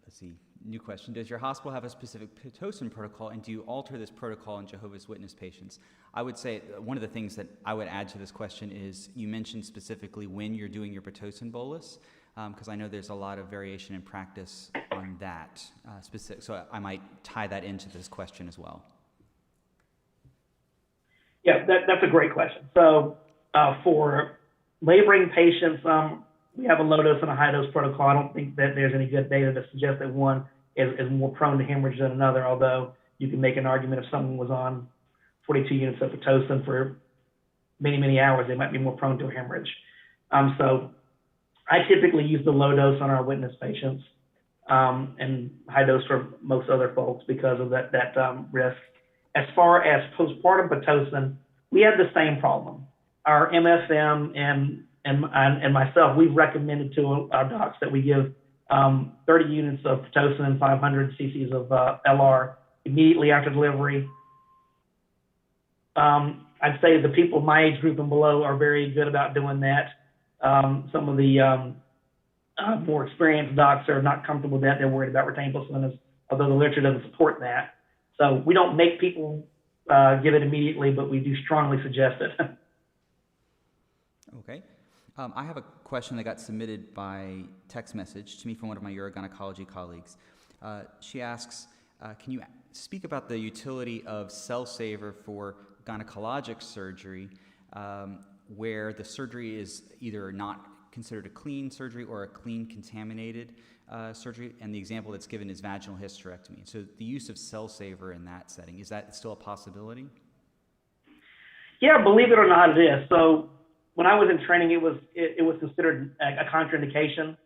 Let's see. New question. Does your hospital have a specific Pitocin protocol, and do you alter this protocol in Jehovah's Witness patients? I would say one of the things that I would add to this question is you mentioned specifically when you're doing your Pitocin bolus, because I know there's a lot of variation in practice on that specific. So I might tie that into this question as well. Yeah, that's a great question. So for laboring patients, we have a low dose and a high dose protocol. I don't think that there's any good data to suggest that one is more prone to hemorrhage than another, although you can make an argument if someone was on 42 units of Pitocin for many, many hours, they might be more prone to a hemorrhage. So I typically use the low dose on our witness patients and high dose for most other folks because of that risk. As far as postpartum Pitocin, we have the same problem. Our MFM and myself, we've recommended to our docs that we give 30 units of Pitocin and 500 cc's of LR immediately after delivery. I'd say the people my age group and below are very good about doing that. Some of the more experienced docs are not comfortable with that. They're worried about retained placentas, although the literature doesn't support that. So we don't make people give it immediately, but we do strongly suggest it. Okay. I have a question that got submitted by text message to me from one of my urogynecology colleagues. She asks, can you speak about the utility of cell saver for gynecologic surgery where the surgery is either not considered a clean surgery or a clean contaminated surgery, and the example that's given is vaginal hysterectomy. So the use of cell saver in that setting, is that still a possibility? Yeah, believe it or not, it is. So when I was in training, it was considered a contraindication.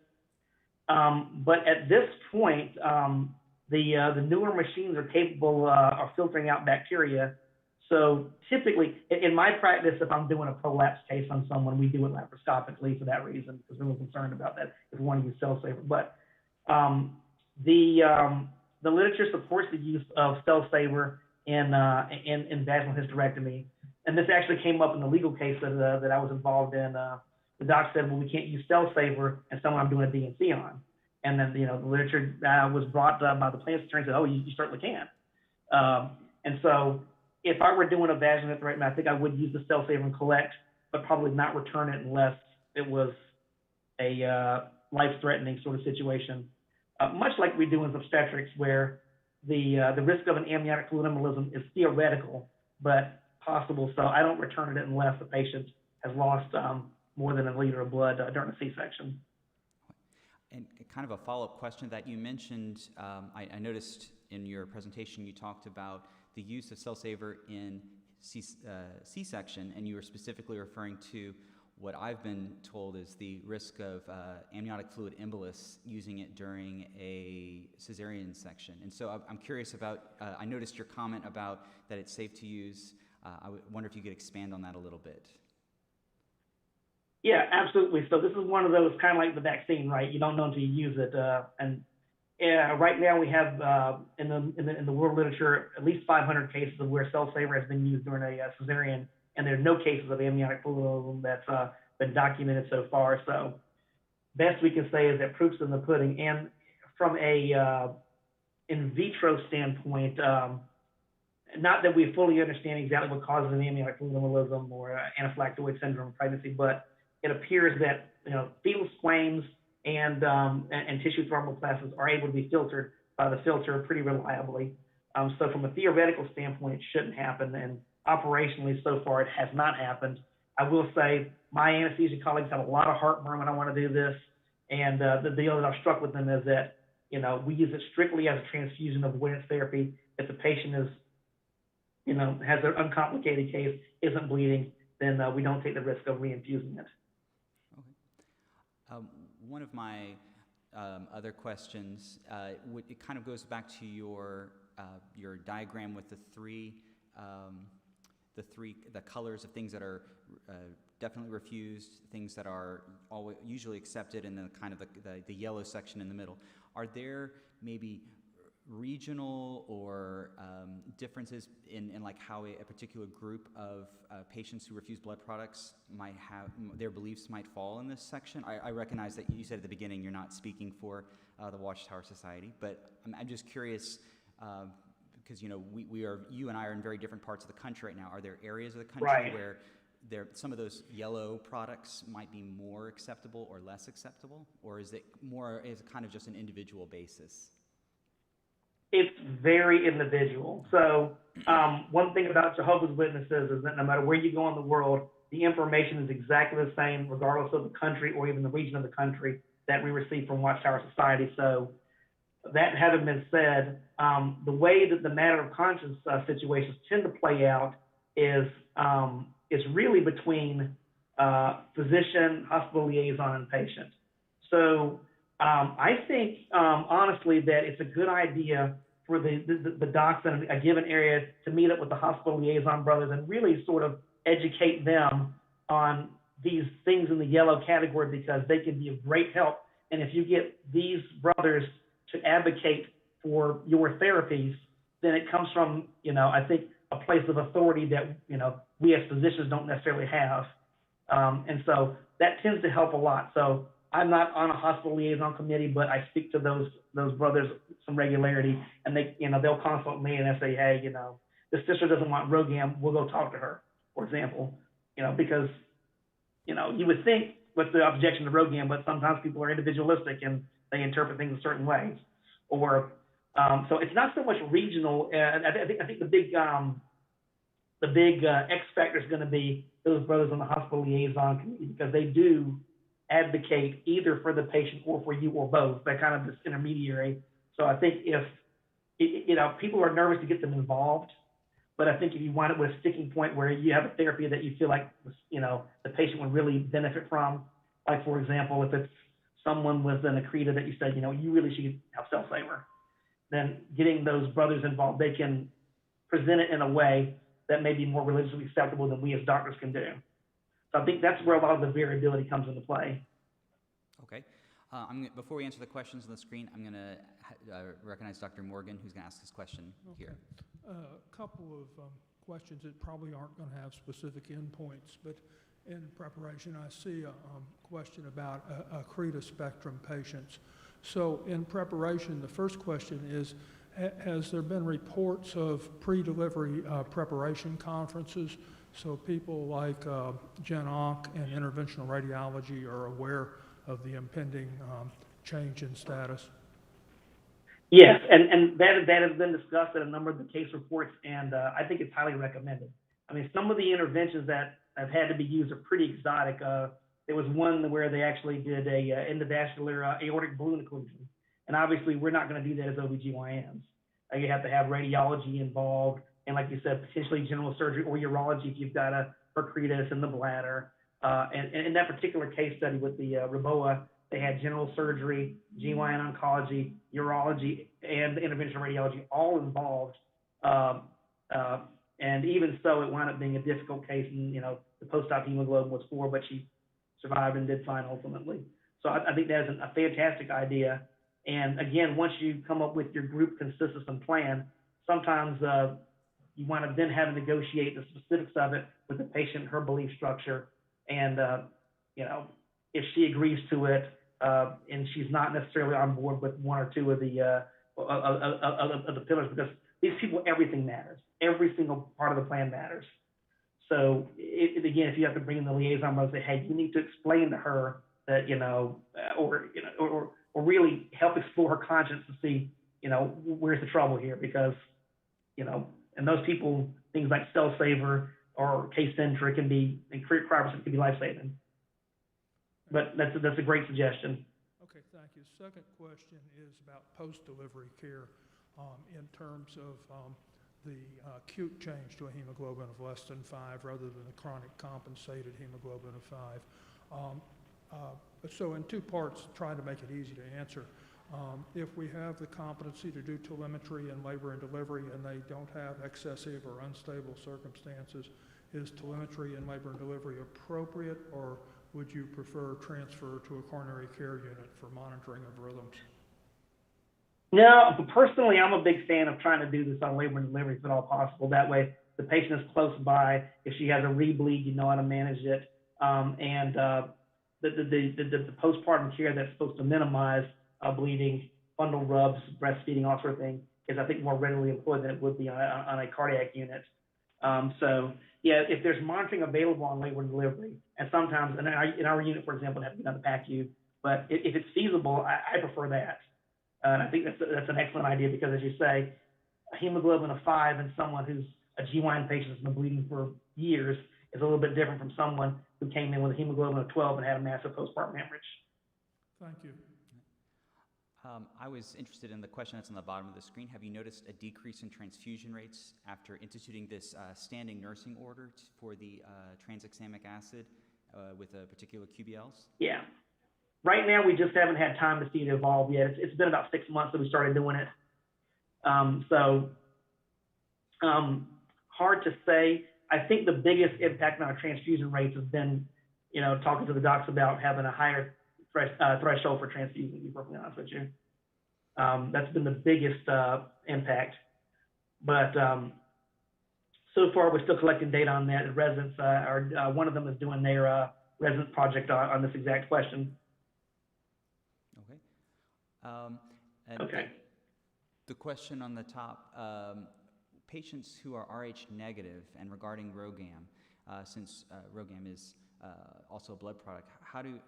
But at this point, the newer machines are capable of filtering out bacteria. So typically, in my practice, if I'm doing a prolapse case on someone, we do it laparoscopically for that reason, because we're concerned about that if we want to use cell saver. But the literature supports the use of cell saver in vaginal hysterectomy. And this actually came up in the legal case that I was involved in. The doc said, well, we can't use cell saver and someone I'm doing a DNC on. And then, the literature was brought by the plaintiff's attorney and said, oh, you certainly can. And so if I were doing a vaginal hysterectomy, I think I would use the cell saver and collect, but probably not return it unless it was a life-threatening sort of situation. Much like we do in obstetrics, where the risk of an amniotic fluid embolism is theoretical, but possible. So I don't return it unless the patient has lost more than a liter of blood during a C-section. And kind of a follow-up question that you mentioned, I noticed in your presentation you talked about the use of cell saver in C-section, and you were specifically referring to what I've been told is the risk of amniotic fluid embolus using it during a cesarean section. And so I'm curious about, I noticed your comment about that it's safe to use. I wonder if you could expand on that a little bit. Yeah, absolutely. So this is one of those kind of like the vaccine, right? You don't know until you use it. Right now we have in the world literature at least 500 cases of where cell saver has been used during a cesarean, and there are no cases of amniotic fluid that's been documented so far. So best we can say is that proof's in the pudding. And from a in vitro standpoint, not that we fully understand exactly what causes an amniotic fluid embolism or anaphylactoid syndrome in pregnancy, but it appears that fetal squames and tissue thromboplasms are able to be filtered by the filter pretty reliably. So from a theoretical standpoint, it shouldn't happen, and operationally, so far, it has not happened. I will say my anesthesia colleagues have a lot of heartburn when I want to do this, and the deal that I've struck with them is that we use it strictly as a transfusion avoidance therapy. If the patient is has an uncomplicated case, isn't bleeding, then we don't take the risk of reinfusing it. Okay. One of my other questions, it kind of goes back to your diagram with the colors of things that are definitely refused, things that are usually accepted, and then kind of the yellow section in the middle. Are there maybe regional or differences in like how a particular group of patients who refuse blood products might have, their beliefs might fall in this section? I recognize that you said at the beginning you're not speaking for the Watchtower Society, but I'm just curious, because you and I are in very different parts of the country right now. Are there areas of the country Right. where some of those yellow products might be more acceptable or less acceptable, or is it kind of just an individual basis? It's very individual. So one thing about Jehovah's Witnesses is that no matter where you go in the world, the information is exactly the same, regardless of the country or even the region of the country that we receive from Watchtower Society. So that having been said, the way that the matter of conscience situations tend to play out is really between physician, hospital liaison, and patient. So I think, honestly, that it's a good idea for the docs in a given area to meet up with the hospital liaison brothers and really sort of educate them on these things in the yellow category, because they can be of great help. And if you get these brothers to advocate for your therapies, then it comes from, I think, a place of authority that, we as physicians don't necessarily have. And so that tends to help a lot. So I'm not on a hospital liaison committee, but I speak to those brothers with some regularity, and they'll consult me and they say, hey, this sister doesn't want RhoGAM, we'll go talk to her, for example, because, you would think what's the objection to RhoGAM, but sometimes people are individualistic and they interpret things a certain way. Or so it's not so much regional. I think the big X factor is going to be those brothers on the hospital liaison committee, because they do advocate either for the patient or for you or both. They're kind of this intermediary. So I think if people are nervous to get them involved, but I think if you wind up with a sticking point where you have a therapy that you feel like the patient would really benefit from, like for example, if it's someone with an accreta that you said you really should have cell saver, then getting those brothers involved, they can present it in a way that may be more religiously acceptable than we as doctors can do. So I think that's where a lot of the variability comes into play. Okay. Before we answer the questions on the screen, I'm going to recognize Dr. Morgan, who's going to ask his question here. A couple of questions that probably aren't going to have specific endpoints, but in preparation, I see a question about accreta spectrum patients. So in preparation, the first question is, has there been reports of pre-delivery preparation conferences? So people like Gen Onc and interventional radiology are aware of the impending change in status? Yes, and that has been discussed in a number of the case reports, and I think it's highly recommended. I mean, some of the interventions that have had to be used are pretty exotic. There was one where they actually did a endovascular aortic balloon occlusion, and obviously we're not going to do that as OBGYNs. You have to have radiology involved, and like you said, potentially general surgery or urology if you've got a procretus in the bladder. And in that particular case study with the Reboa, they had general surgery, GYN oncology, urology, and interventional radiology all involved. And even so, it wound up being a difficult case, and the post-op hemoglobin was 4, but she survived and did fine ultimately. So I think that's a fantastic idea. And again, once you come up with your group consensus and plan, sometimes you wind up then having to negotiate the specifics of it with the patient, her belief structure, and if she agrees to it, and she's not necessarily on board with one or two of the pillars, because these people, everything matters. Every single part of the plan matters. So again, if you have to bring in the liaison and say, hey, you need to explain to her that or really help explore her conscience to see where's the trouble here, because and those people, things like cell saver or case-centric can be, and career cryopreserve can be life-saving. But that's a great suggestion. Okay, thank you. Second question is about post-delivery care in terms of the acute change to a hemoglobin of less than 5 rather than a chronic compensated hemoglobin of 5. So in two parts, trying to make it easy to answer. If we have the competency to do telemetry in labor and delivery and they don't have excessive or unstable circumstances, is telemetry in labor and delivery appropriate, or would you prefer transfer to a coronary care unit for monitoring of rhythms? No, personally, I'm a big fan of trying to do this on labor and delivery if at all possible. That way, the patient is close by. If she has a rebleed, you know how to manage it. And the postpartum care that's supposed to minimize bleeding, bundle rubs, breastfeeding, all sort of thing, is I think more readily employed than it would be on a cardiac unit. So yeah, if there's monitoring available on labor and delivery, and sometimes in our unit, for example, it has to be done to PACU, but if it's feasible, I prefer that. And I think that's an excellent idea because, as you say, a hemoglobin of 5 in someone who's a GYN patient that's been bleeding for years is a little bit different from someone who came in with a hemoglobin of 12 and had a massive postpartum hemorrhage. Thank you. I was interested in the question that's on the bottom of the screen. Have you noticed a decrease in transfusion rates after instituting this standing nursing order for the tranexamic acid with particular QBLs? Yeah. Right now, we just haven't had time to see it evolve yet. It's been about 6 months that we started doing it. Hard to say. I think the biggest impact on our transfusion rates has been, talking to the docs about having a higher threshold for transfusion, to be perfectly honest with you. That's been the biggest impact. But so far, we're still collecting data on that. Residents, one of them is doing their resident project on this exact question. And okay. The question on the top, patients who are Rh negative and regarding RhoGAM, since RhoGAM is also a blood product, how do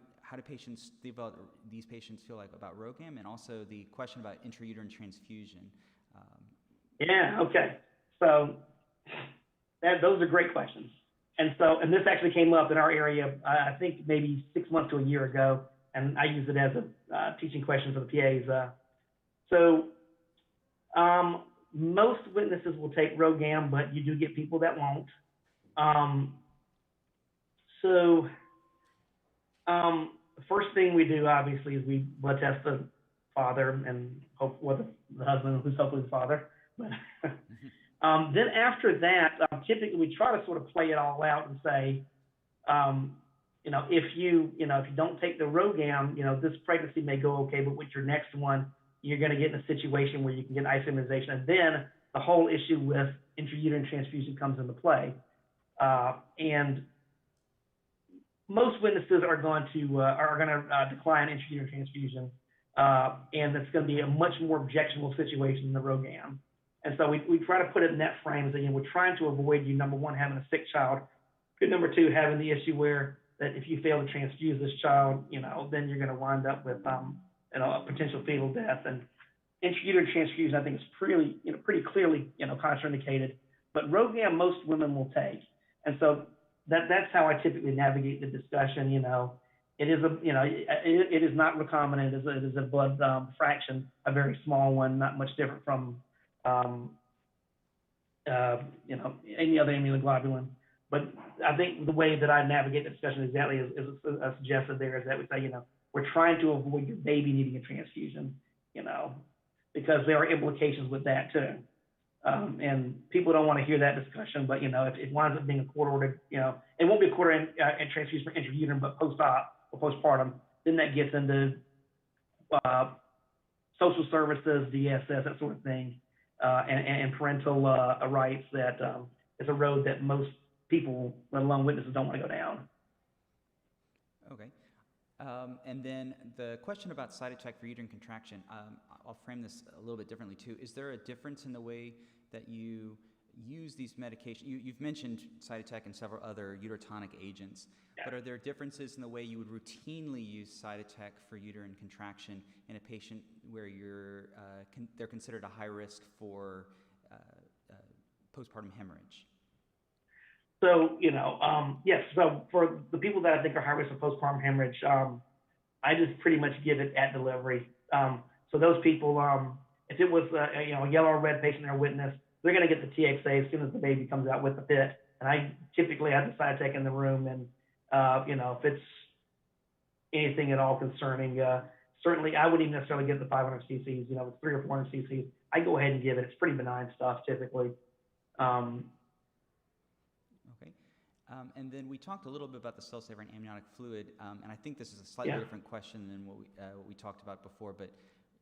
patients think about these patients feel like about RhoGAM, and also the question about intrauterine transfusion? Yeah, okay. So those are great questions. And this actually came up in our area, I think maybe 6 months to a year ago, and I use it as a teaching question for the PAs. Most witnesses will take RhoGAM, but you do get people that won't. The first thing we do, obviously, is we blood test the father and hope the husband, who's hopefully the father. But then after that, typically we try to sort of play it all out and say, if you don't take the RhoGAM, this pregnancy may go okay, but with your next one, you're going to get in a situation where you can get isoimmunization, and then the whole issue with intrauterine transfusion comes into play. And most witnesses are going to decline intrauterine transfusion, and it's going to be a much more objectionable situation than the RhoGAM. And so we try to put it in that frame that we're trying to avoid you, number one, having a sick child, good number two, having the issue where that if you fail to transfuse this child, then you're going to wind up with a potential fetal death. And intrauterine transfusion, I think, is pretty clearly contraindicated. But RhoGAM, most women will take, and so that's how I typically navigate the discussion. It is not recombinant. It is a blood fraction, a very small one, not much different from any other immunoglobulin. But I think the way that I navigate the discussion exactly is suggested there, is that we say, we're trying to avoid your baby needing a transfusion, because there are implications with that too. And people don't want to hear that discussion, but if it winds up being a court ordered, it won't be a court ordered transfusion for intrauterine, but post-op or postpartum, then that gets into social services, DSS, that sort of thing, and parental rights. That is a road that most people, let alone witnesses, don't want to go down. Okay. And then the question about side effect for uterine contraction, I'll frame this a little bit differently too. Is there a difference in the way that you use these medications? You've mentioned Cytotec and several other uterotonic agents, but are there differences in the way you would routinely use Cytotec for uterine contraction in a patient where they're considered a high risk for postpartum hemorrhage? So, yes. So for the people that I think are high risk of postpartum hemorrhage, I just pretty much give it at delivery. So those people, if it was a yellow or red patient or witness, they're going to get the TXA as soon as the baby comes out with the pit. And I typically have the Cytotec in the room, and if it's anything at all concerning, certainly I wouldn't even necessarily give the 500 cc's. With 300 or 400 cc's, I go ahead and give it. It's pretty benign stuff typically. Okay. And then we talked a little bit about the cell-saver and amniotic fluid, and I think this is a slightly different question than what we talked about before, but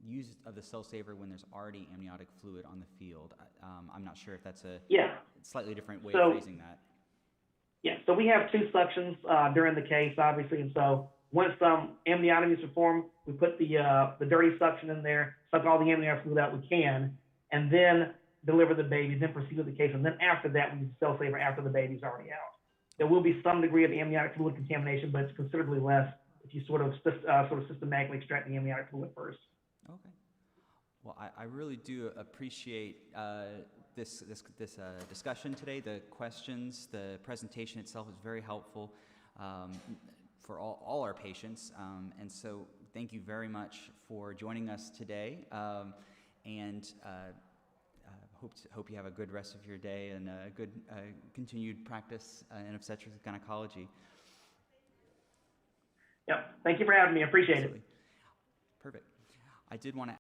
use of the cell saver when there's already amniotic fluid on the field. I'm not sure if that's a Yeah. slightly different way So- of phrasing that. Yeah, so we have 2 suctions during the case, obviously, and so once amniotomy is performed, we put the dirty suction in there, suck all the amniotic fluid out we can, and then deliver the baby, then proceed with the case, and then after that, we use cell saver after the baby's already out. There will be some degree of amniotic fluid contamination, but it's considerably less if you sort of systematically extract the amniotic fluid first. Okay. Well, I really do appreciate this discussion today. The questions, the presentation itself is very helpful for all our patients. And so thank you very much for joining us today. And hope you have a good rest of your day and a good continued practice in obstetrics and gynecology. Yep. Thank you for having me. I appreciate it. Perfect. I did want to